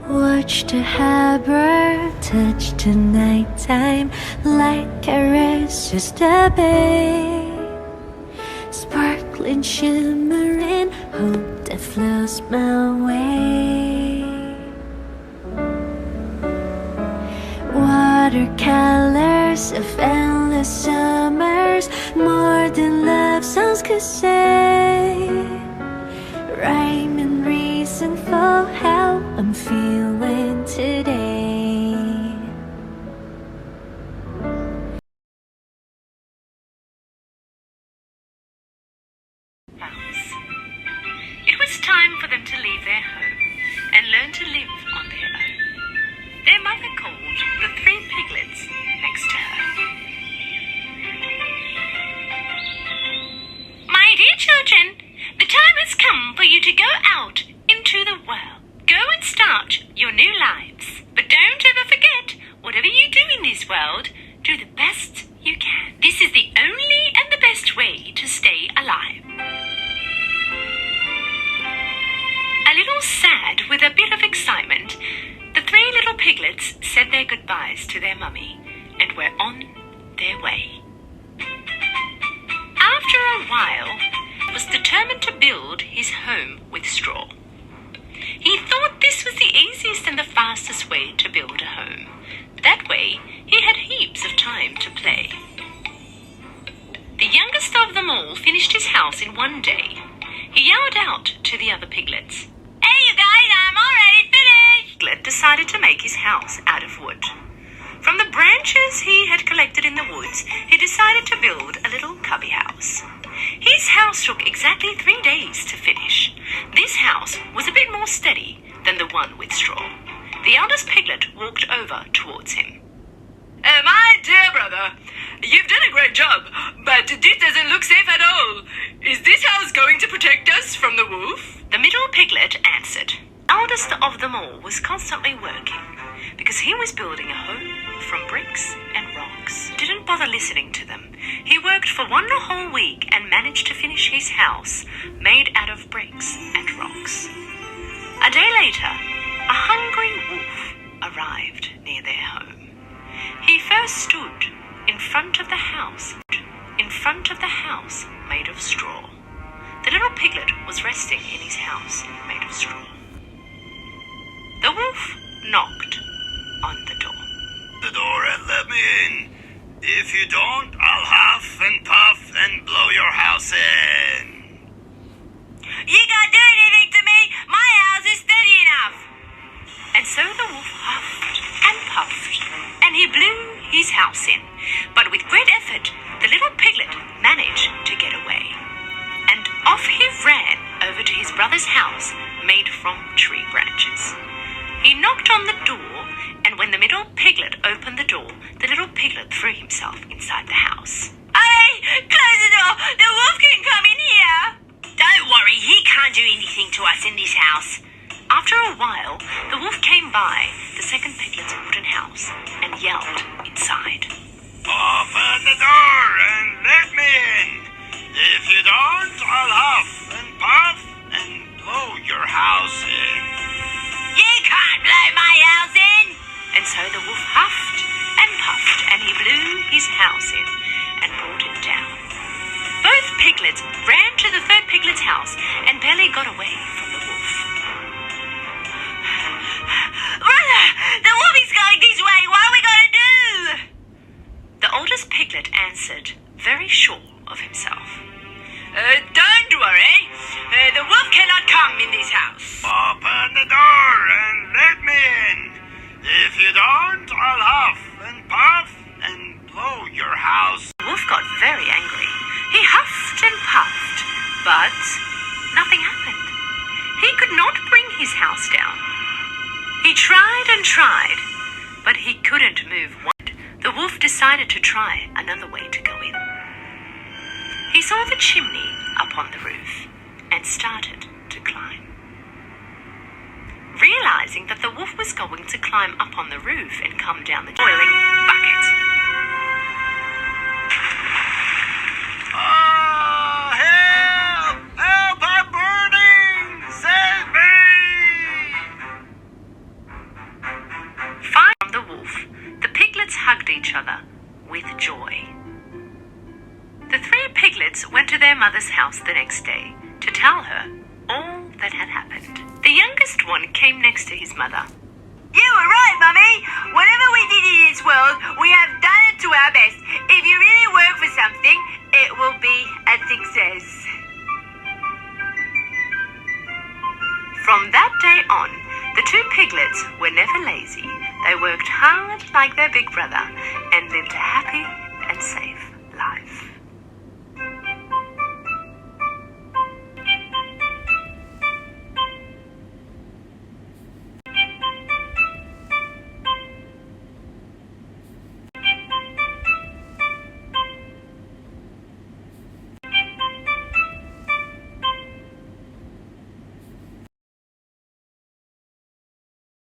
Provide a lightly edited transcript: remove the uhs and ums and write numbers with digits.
Watch the harbor touch the nighttime, light caresses the bay, sparkling, shimmering, hope that flows my way. Watercolors of endless summers, more than love songs could say, rhyme and reason for how I'm feeling today. It was time for them to leave their home and learn to live on their own. Their mother called the 3 piglets next to her. My dear children, the time has come for you to go out into the world. Go and start your new lives. But don't ever forget, whatever you do in this world, do the best you can. This is the only and the best way to stay alive. A little sad with a bit of excitement, the 3 little piglets said their goodbyes to their mummy and were on their way. After a while, he was determined to build his home with straw. He thought this was the easiest and the fastest way to build a home. That way, he had heaps of time to play. The youngest of them all finished his house in one day. He yelled out to the other piglets, "Hey, you guys, I'm already finished!" Piglet decided to make his house out of wood. From the branches he had collected in the woods, he decided to build a little cubby house. His house took exactly 3 days to finish. This house was a bit more steady than the one with straw. The eldest piglet walked over towards him. My dear brother, you've done a great job, but this doesn't look safe at all. Is this house going to protect us from the wolf? The middle piglet answered. The eldest of them all was constantly working because he was building a home from bricks and rocks. Didn't bother listening to them. He worked for 1 whole week and managed to finish his house made out of bricks and rocks. A day later, a hungry wolf arrived near their home. He first stood in front of the house made of straw. The little piglet was resting in his house made of straw. The wolf knocked on the door. The door and let me in. If you don't, I'll huff and puff and blow your house in. You can't do anything to me. My house is steady enough. And so the wolf huffed and puffed, and he blew his house in. But with great effort, the little piglet managed to get away. And off he ran over to his brother's house made from tree branches. He knocked on the door, and when the middle piglet opened the door, the little piglet threw himself inside the house. Hey, close the door. The wolf can come in here. Don't worry, he can't do anything to us in this house. After a while, the wolf came by the second piglet's wooden house and yelled inside. Open the door and let me in. If you don't, I'll huff and puff and blow your house in. You can't blow my house in. And so the wolf huffed and puffed, and he blew his house in and brought it down. Both piglets ran to the third piglet's house and barely got away from the wolf. Brother, the wolf is going this way. What are we going to do? The oldest piglet answered, very sure of himself. Don't worry. The wolf cannot come in this house. Open the door and let me in. If you don't, I'll huff and puff and blow your house. The wolf got very angry. He huffed and puffed, but nothing happened. He could not bring his house down. He tried and tried, but he couldn't move one. The wolf decided to try another way to go in. He saw the chimney up on the roof and started to climb. Realizing that the wolf was going to climb up on the roof and come down the boiling bucket. Help! Help! I'm burning! Save me! other with joy. The three piglets went to their mother's house the next day to tell her all that had happened. The youngest one came next to his mother. You were right, Mummy. Whatever we did in this world, we have done it to our best. If you really work for something, it will be a success. From that day on, the two piglets were never lazy. They worked hard like their big brother and lived happy and safe.